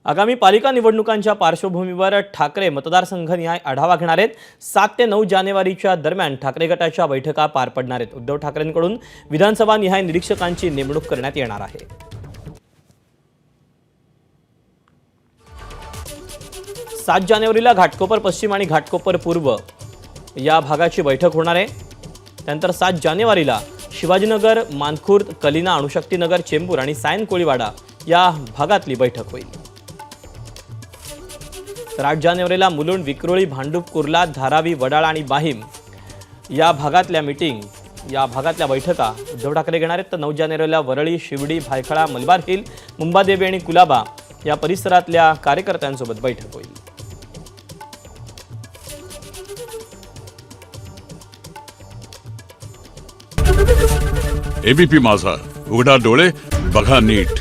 आगामी पालिका निवडणुकांच्या पार्श्वभूमीवर ठाकरे मतदारसंघनिहाय आढावा घेणार आहेत। 7 ते 9 जानेवारीच्या दरम्यान ठाकरे गटाच्या बैठका पार पडणार आहेत। उद्धव ठाकरेंकडून विधानसभा निहाय निरीक्षकांची नेमणूक करण्यात येणार आहे। 7 जानेवारीला घाटकोपर पश्चिम आणि घाटकोपर पूर्व या भागाची बैठक होणार आहे। त्यानंतर 7 जानेवारीला शिवाजीनगर, मानखुर्द, कलिना, अणुशक्तीनगर, चेंबूर आणि सायन कोळीवाडा या भागातली बैठक होईल। तर 8 जानेवारीला मुलुंड, विक्रोळी, भांडूप, कुर्ला, धारावी, वडाळा आणि बाहिम या भागातल्या बैठका उद्धव ठाकरे घेणार आहेत। तर 9 जानेवारीला वरळी, शिवडी, भायखळा, मलबार हिल, मुंबादेवी आणि कुलाबा या परिसरातल्या कार्यकर्त्यांसोबत बैठक होईल। एबीपी माझा, उघडा डोळे बघा नीट।